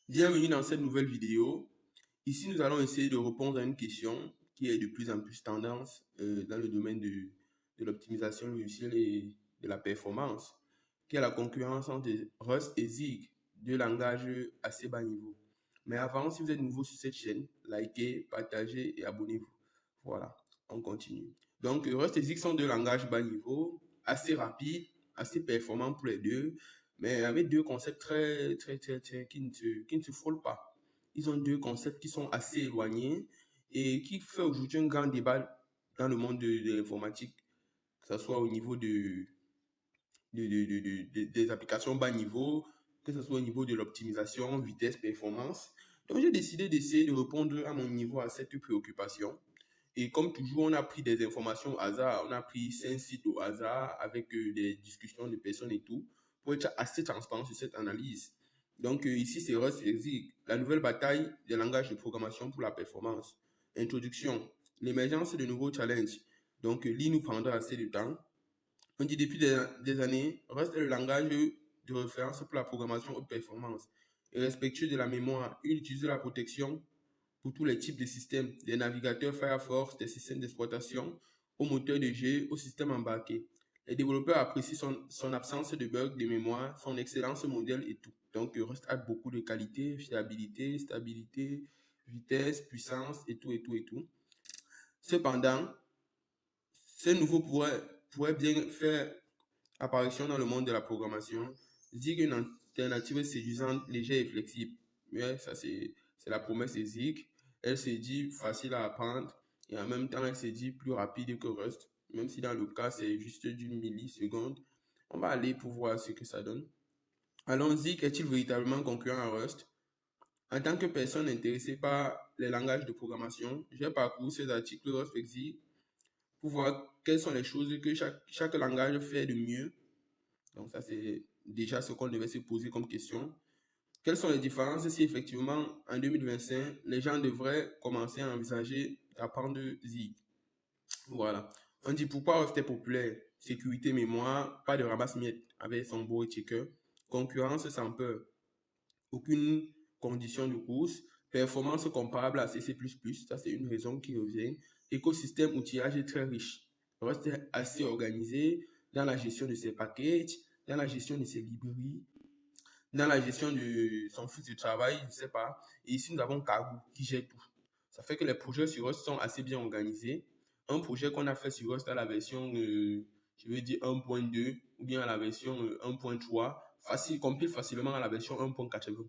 Bienvenue dans cette nouvelle vidéo. Ici, nous allons essayer de répondre à une question qui est de plus en plus tendance dans le domaine de l'optimisation logicielle et de la performance, qui est la concurrence entre Rust et Zig, deux langages assez bas niveau. Mais avant, si vous êtes nouveau sur cette chaîne, likez, partagez et abonnez-vous. Voilà, on continue. Donc, Rust et Zig sont deux langages bas niveau, assez rapides, assez performants pour les deux, mais avec deux concepts qui ne se frôlent pas. Ils ont deux concepts qui sont assez éloignés et qui fait aujourd'hui un grand débat dans le monde de l'informatique, que ce soit au niveau des applications bas niveau, que ce soit au niveau de l'optimisation, vitesse, performance. Donc, j'ai décidé d'essayer de répondre à mon niveau à cette préoccupation. Et comme toujours, on a pris des informations au hasard, on a pris 5 sites au hasard avec des discussions de personnes et tout, pour être assez transparent sur cette analyse. Donc ici, c'est Rust et Zig, la nouvelle bataille des langages de programmation pour la performance. Introduction, l'émergence de nouveaux challenges. Donc l'IA nous prendra assez de temps. On dit depuis des années, Rust est le langage de référence pour la programmation haute performance et respectueux de la mémoire. Il utilise la protection pour tous les types de systèmes, des navigateurs Firefox, des systèmes d'exploitation, au moteur de jeu, au système embarqué. Les développeurs apprécient son absence de bugs de mémoire, son excellence modèle et tout. Donc, Rust a beaucoup de qualité, fiabilité, stabilité, vitesse, puissance et tout, et tout, et tout. Cependant, ce nouveau pourrait bien faire apparition dans le monde de la programmation. Zig est une alternative séduisante, légère et flexible. Mais ça, c'est la promesse de Zig. Elle se dit facile à apprendre et en même temps, elle se dit plus rapide que Rust. Même si dans le cas, c'est juste d'une milliseconde. On va aller pour voir ce que ça donne. Alors, Zig est-il véritablement concurrent à Rust? En tant que personne intéressée par les langages de programmation, j'ai parcouru ces articles Rust et Zig pour voir quelles sont les choses que chaque langage fait de mieux. Donc ça, c'est déjà ce qu'on devait se poser comme question. Quelles sont les différences si effectivement, en 2025, les gens devraient commencer à envisager d'apprendre Zig? Voilà. On dit pourquoi Rust est populaire? Sécurité, mémoire, pas de ramasse-miettes avec son beau checker. Concurrence sans peur. Aucune condition de course. Performance comparable à C++. Ça, c'est une raison qui revient. Écosystème outillage très riche. Rust est assez organisé dans la gestion de ses packages, dans la gestion de ses librairies, dans la gestion de son flux de travail, je ne sais pas. Et ici, nous avons Kaggle qui gère tout. Ça fait que les projets sur Rust sont assez bien organisés. Un projet qu'on a fait sur Rust à la version, je veux dire 1.2 ou bien à la version 1.3, compile facilement à la version 1.80.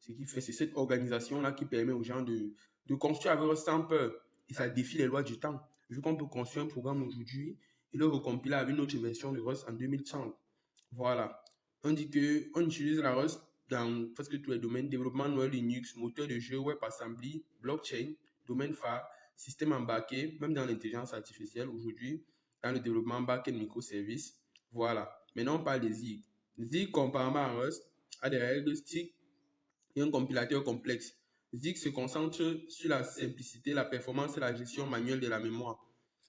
Ce qui fait, c'est cette organisation-là qui permet aux gens de construire avec Rust sans peur. Et ça défie les lois du temps. Vu qu'on peut construire un programme aujourd'hui et le recompiler avec une autre version de Rust en 2030. Voilà. On dit qu'on utilise la Rust dans presque tous les domaines, développement noël Linux, moteur de jeu, WebAssembly, blockchain, domaine phare, système embarqué, même dans l'intelligence artificielle aujourd'hui, dans le développement back-end microservices. Voilà. Maintenant, on parle des Zig. Zig, comparément à Rust, a des règles strictes et un compilateur complexe. Zig se concentre sur la simplicité, la performance et la gestion manuelle de la mémoire.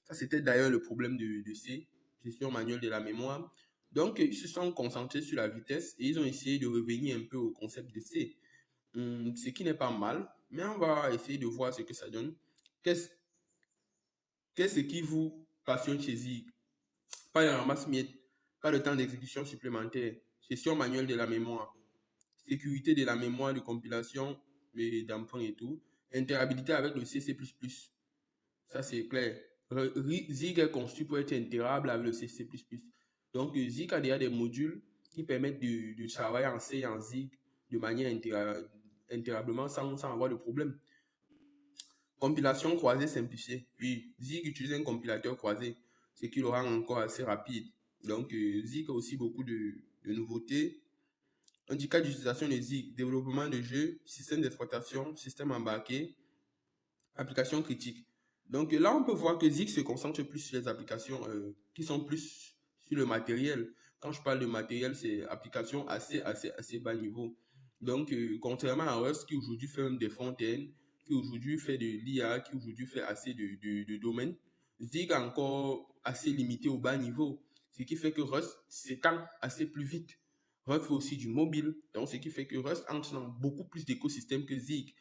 Ça, c'était d'ailleurs le problème de C, gestion manuelle de la mémoire. Donc, ils se sont concentrés sur la vitesse et ils ont essayé de revenir un peu au concept de C. Ce qui n'est pas mal, mais on va essayer de voir ce que ça donne. Qu'est-ce qui vous passionne chez Zig? Pas de ramasse-miettes, pas de temps d'exécution supplémentaire, gestion manuelle de la mémoire, sécurité de la mémoire de compilation et d'emprunt et tout, interabilité avec le C++. Ça, c'est clair. Zig est conçu pour être intégrable avec le C++. Donc, Zig a déjà des modules qui permettent de travailler en C et en Zig de manière intégrablement sans avoir de problème. Compilation croisée simplifiée. Oui, Zig utilise un compilateur croisé, ce qui le rend encore assez rapide. Donc, Zig a aussi beaucoup de nouveautés. Indicat d'utilisation de Zig, développement de jeux, système d'exploitation, système embarqué, applications critiques. Donc là, on peut voir que Zig se concentre plus sur les applications qui sont plus sur le matériel. Quand je parle de matériel, c'est applications assez bas niveau. Donc, contrairement à Rust, qui aujourd'hui fait même des front-end, qui aujourd'hui fait de l'IA, qui aujourd'hui fait assez de domaines, Zig est encore assez limité au bas niveau. Ce qui fait que Rust s'étend assez plus vite. Rust fait aussi du mobile, donc ce qui fait que Rust entre dans beaucoup plus d'écosystèmes que Zig.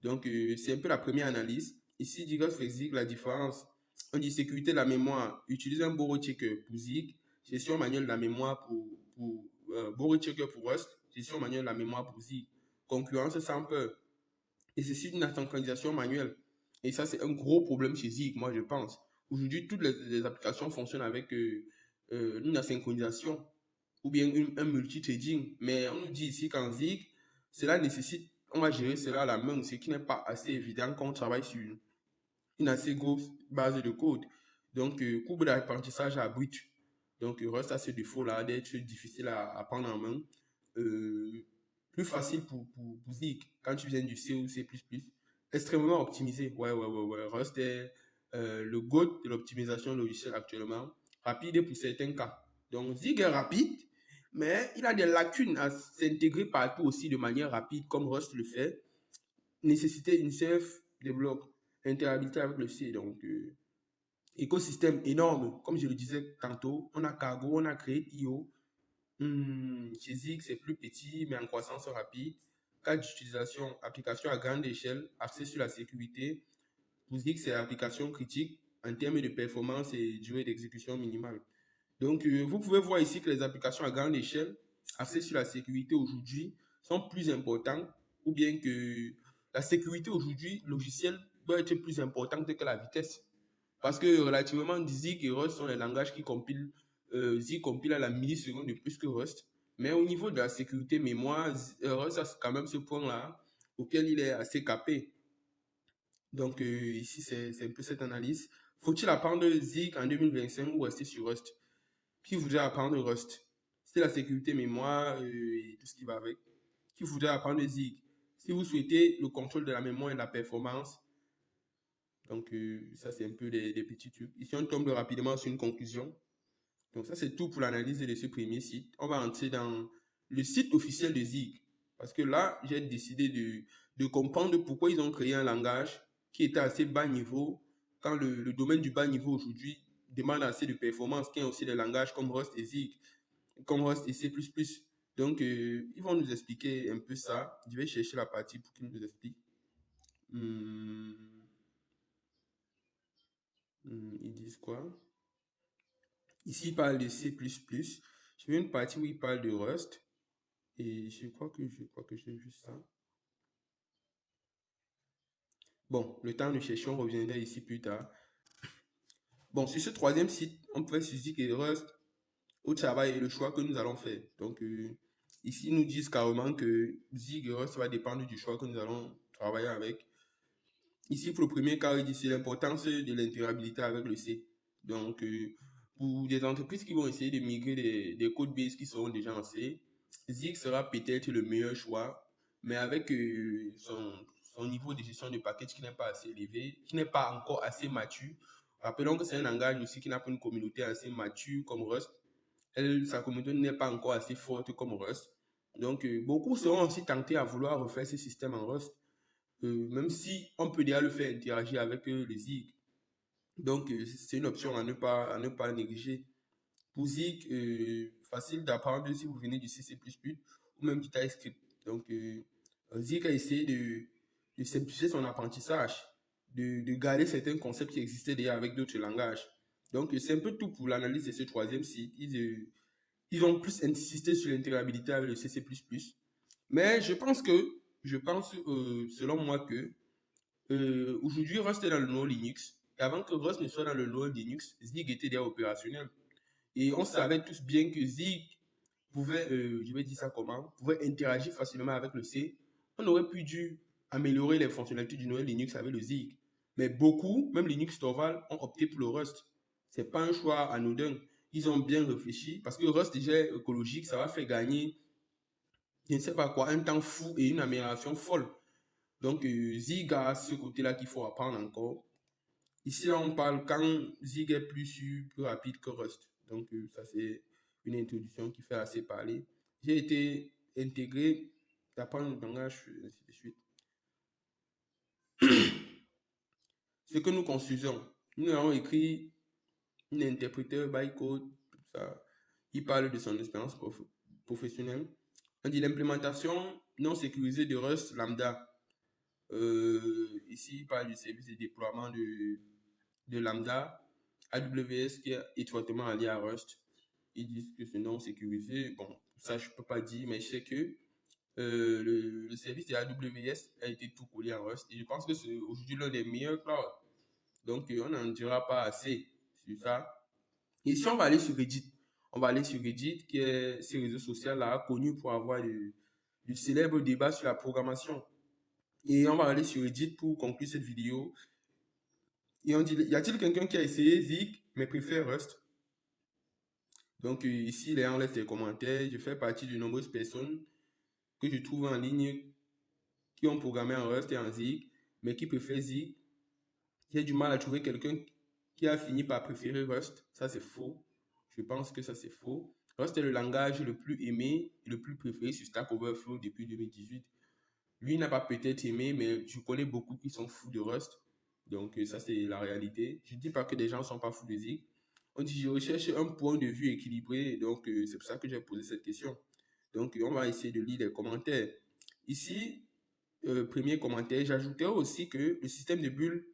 Donc, c'est un peu la première analyse. Ici, dit Rust fait Zig, la différence. On dit sécurité de la mémoire. Utilise un borrow checker pour Zig, gestion manuelle de la mémoire pour borrow checker pour Rust, gestion manuelle de la mémoire pour Zig. Concurrence sans peur. Et ceci une synchronisation manuelle. Et ça, c'est un gros problème chez Zig, moi, je pense. Aujourd'hui, toutes les applications fonctionnent avec une asynchronisation ou bien un multi-threading. Mais on nous dit ici qu'en Zig, cela nécessite, on va gérer cela à la main, ce qui n'est pas assez évident quand on travaille sur une assez grosse base de code. Donc, courbe d'apprentissage à brut. Donc, Rust a ce défaut-là d'être difficile à prendre en main. Plus facile pour Zig quand tu viens du C ou C++. Extrêmement optimisé. Ouais. Rust est le GOAT de l'optimisation logicielle actuellement. Rapide pour certains cas. Donc, Zig est rapide, mais il a des lacunes à s'intégrer partout aussi de manière rapide, comme Rust le fait. Nécessité une self développe, interopérabilité avec le C. Donc, écosystème énorme. Comme je le disais tantôt, on a Cargo, on a Create.io. Chez Zig, c'est plus petit, mais en croissance rapide. Cas d'utilisation, application à grande échelle, axée sur la sécurité. Pour Zig, c'est application critique en termes de performance et durée d'exécution minimale. Donc, vous pouvez voir ici que les applications à grande échelle, axées sur la sécurité aujourd'hui, sont plus importantes, ou bien que la sécurité aujourd'hui, logicielle, doit être plus importante que la vitesse. Parce que relativement, Zig et Rust sont les langages qui compilent. Zig compile à la milliseconde de plus que Rust. Mais au niveau de la sécurité mémoire, Rust a quand même ce point-là auquel il est assez capé. Donc ici, c'est un peu cette analyse. Faut-il apprendre Zig en 2025 ou rester sur Rust? Qui voudrait apprendre Rust? C'est la sécurité mémoire et tout ce qui va avec. Qui voudrait apprendre Zig? Si vous souhaitez le contrôle de la mémoire et de la performance, donc ça c'est un peu des petits trucs. Ici, on tombe rapidement sur une conclusion. Donc ça c'est tout pour l'analyse de ce premier site. On va entrer dans le site officiel de Zig. Parce que là, j'ai décidé de comprendre pourquoi ils ont créé un langage qui était assez bas niveau, quand le domaine du bas niveau aujourd'hui demande assez de performance, qui est aussi des langages comme Rust et Zig, comme Rust et C++. Donc, ils vont nous expliquer un peu ça. Je vais chercher la partie pour qu'ils nous expliquent. Ils disent quoi? Ici, ils parlent de C++. J'ai vu une partie où ils parlent de Rust. Et je crois que j'ai vu ça. Bon, le temps de chercher, on reviendra ici plus tard. Bon, sur ce troisième site, on peut faire Zig et Rust au travail et le choix que nous allons faire. Donc, ici, ils nous disent carrément que Zig et Rust va dépendre du choix que nous allons travailler avec. Ici, pour le premier cas, il dit c'est l'importance de l'intégrabilité avec le C. Donc, pour des entreprises qui vont essayer de migrer des codes base qui seront déjà en C, Zig sera peut-être le meilleur choix, mais avec son niveau de gestion de package qui n'est pas assez élevé, qui n'est pas encore assez mature. Rappelons que c'est un langage aussi qui n'a pas une communauté assez mature comme Rust. Sa communauté n'est pas encore assez forte comme Rust. Donc, beaucoup seront aussi tentés à vouloir refaire ce système en Rust, même si on peut déjà le faire interagir avec les Zig. Donc, c'est une option à ne pas négliger. Pour Zig, facile d'apprendre si vous venez du C++ ou même du TypeScript. Donc, Zig a essayé de simplifier son apprentissage, de garder certains concepts qui existaient déjà avec d'autres langages. Donc, c'est un peu tout pour l'analyse de ce troisième site. Ils ont plus insisté sur l'intégrabilité avec le C++. Mais je pense, selon moi, que aujourd'hui, Rust est dans le noyau Linux. Et avant que Rust ne soit dans le noyau Linux, Zig était déjà opérationnel. Et on savait tous bien que Zig pouvait, je vais dire ça comment, pouvait interagir facilement avec le C. On aurait pu dû améliorer les fonctionnalités du noyau Linux avec le Zig. Mais beaucoup, même Linux Torvald, ont opté pour le Rust. Ce n'est pas un choix anodin. Ils ont bien réfléchi parce que Rust déjà écologique, ça va faire gagner, je ne sais pas quoi, un temps fou et une amélioration folle. Donc, Zig a ce côté-là qu'il faut apprendre encore. Ici, là, on parle quand Zig est plus sûr, plus rapide que Rust. Donc, ça, c'est une introduction qui fait assez parler. J'ai été intégré d'apprendre le langage, ainsi de suite. Ce que nous construisons, nous avons écrit un interpréteur bytecode, tout ça. Il parle de son expérience professionnel. On dit l'implémentation non sécurisée de Rust Lambda. Ici, il parle du service de déploiement de Lambda, AWS qui est étroitement allié à Rust. Ils disent que c'est non sécurisé. Bon, ça, je ne peux pas dire, mais je sais que le service de AWS a été tout collé à Rust. Et je pense que c'est aujourd'hui l'un des meilleurs clouds. Donc, on n'en dira pas assez sur ça. Et si on va aller sur Reddit, on va aller sur Reddit, qui est ce réseau social-là, connu pour avoir du célèbre débat sur la programmation. Et on va aller sur Reddit pour conclure cette vidéo. Et on dit, y a-t-il quelqu'un qui a essayé Zig, mais préfère Rust? Donc ici, on laisse des commentaires. Je fais partie de nombreuses personnes que je trouve en ligne qui ont programmé en Rust et en Zig, mais qui préfèrent Zig. J'ai du mal à trouver quelqu'un qui a fini par préférer Rust. Ça, c'est faux. Je pense que ça, c'est faux. Rust est le langage le plus aimé et le plus préféré sur Stack Overflow depuis 2018. Lui n'a pas peut-être aimé, mais je connais beaucoup qui sont fous de Rust. Donc, ça, c'est la réalité. Je ne dis pas que des gens ne sont pas fous de Zig. On dit, je recherche un point de vue équilibré. Donc, c'est pour ça que j'ai posé cette question. Donc, on va essayer de lire les commentaires. Ici, premier commentaire, j'ajouterai aussi que le système de bulles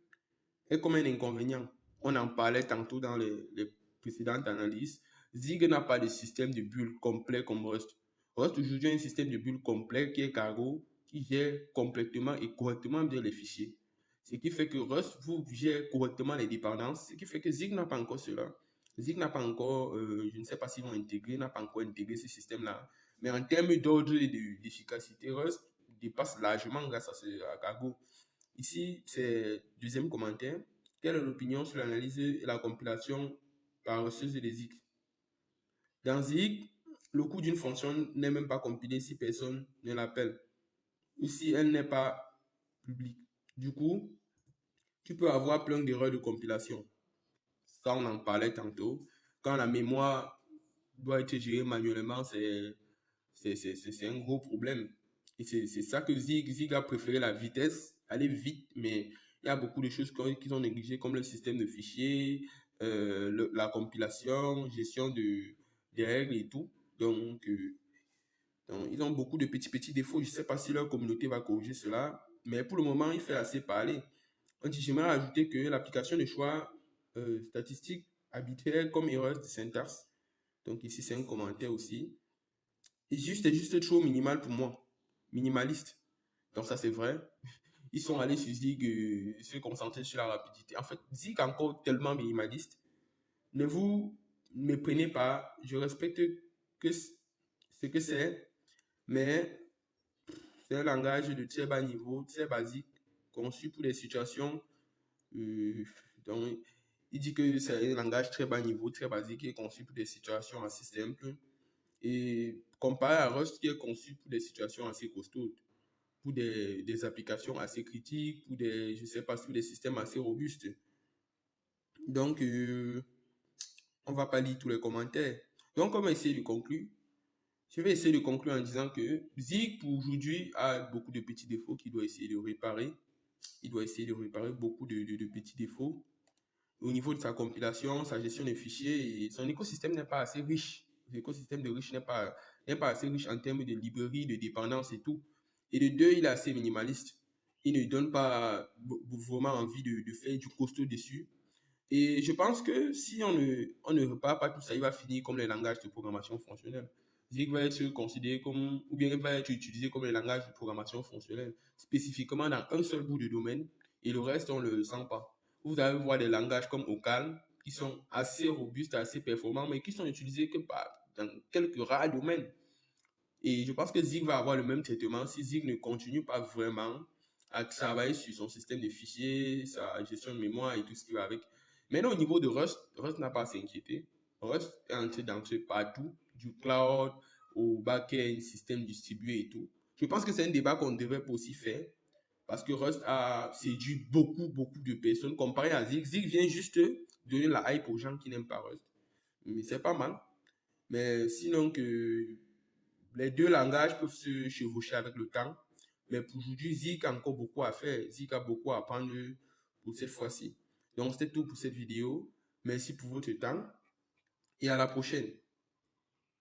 est comme un inconvénient. On en parlait tantôt dans les précédentes analyses. Zig n'a pas de système de bulles complet comme Rust. Rust aujourd'hui a un système de bulles complet qui est Cargo, qui gère complètement et correctement bien les fichiers. Ce qui fait que Rust vous gère correctement les dépendances, ce qui fait que Zig n'a pas encore cela. Zig n'a pas encore, je ne sais pas s'ils vont intégrer, n'a pas encore intégré ce système-là. Mais en termes d'ordre et d'efficacité, Rust dépasse largement grâce à Cargo. Ici, c'est deuxième commentaire. Quelle est l'opinion sur l'analyse et la compilation paresseuse de Zig? Dans Zig, le coût d'une fonction n'est même pas compilé si personne ne l'appelle ou si elle n'est pas publique. Du coup, tu peux avoir plein d'erreurs de compilation. Ça, on en parlait tantôt. Quand la mémoire doit être gérée manuellement, c'est un gros problème. Et c'est ça que Zig a préféré la vitesse, aller vite, mais il y a beaucoup de choses qu'ils ont négligées, comme le système de fichiers, la compilation, gestion des règles et tout. Donc, ils ont beaucoup de petits défauts. Je ne sais pas si leur communauté va corriger cela, mais pour le moment, il fait assez parler. J'aimerais ajouter que l'application de choix statistique arbitraire comme erreur de syntaxe. Donc ici, c'est un commentaire aussi. Et juste trop minimal pour moi. Minimaliste. Donc ça, c'est vrai. Ils sont allés sur Zig se concentrer sur la rapidité. En fait, Zig est encore tellement minimaliste. Ne vous méprenez pas. Je respecte ce que c'est, mais c'est un langage de très bas niveau, très basique, conçu pour des situations. Donc, il dit que c'est un langage très bas niveau, très basique, qui est conçu pour des situations assez simples. Et comparé à Rust, qui est conçu pour des situations assez costaudes, pour des applications assez critiques, pour des, je sais pas, pour des systèmes assez robustes. Donc, on va pas lire tous les commentaires. Donc, on va essayer de conclure. Je vais essayer de conclure en disant que Zig, pour aujourd'hui, a beaucoup de petits défauts qu'il doit essayer de réparer. Il doit essayer de réparer beaucoup de petits défauts. Au niveau de sa compilation, sa gestion des fichiers, et son écosystème n'est pas assez riche. L'écosystème de riche n'est pas assez riche en termes de librairie, de dépendance et tout. Et de deux, il est assez minimaliste. Il ne donne pas vraiment envie de faire du costaud dessus. Et je pense que si on ne repart pas tout ça, il va finir comme les langages de programmation fonctionnelle. Zig va être considéré comme, ou bien il va être utilisé comme les langages de programmation fonctionnelle, spécifiquement dans un seul bout de domaine, et le reste, on ne le sent pas. Vous allez voir des langages comme Ocal, qui sont assez robustes, assez performants, mais qui sont utilisés que dans quelques rares domaines. Et je pense que Zig va avoir le même traitement si Zig ne continue pas vraiment à travailler sur son système de fichiers, sa gestion de mémoire et tout ce qui va avec. Maintenant, au niveau de Rust, Rust n'a pas à s'inquiéter. Rust est entré d'entrer partout, du cloud au back-end, système distribué et tout. Je pense que c'est un débat qu'on devrait aussi faire parce que Rust a séduit beaucoup de personnes comparé à Zig. Zig vient juste donner la hype aux gens qui n'aiment pas Rust. Mais c'est pas mal. Mais sinon que les deux langages peuvent se chevaucher avec le temps. Mais pour aujourd'hui, Zig a encore beaucoup à faire. Zig a beaucoup à apprendre pour cette fois-ci. Donc, c'était tout pour cette vidéo. Merci pour votre temps et à la prochaine.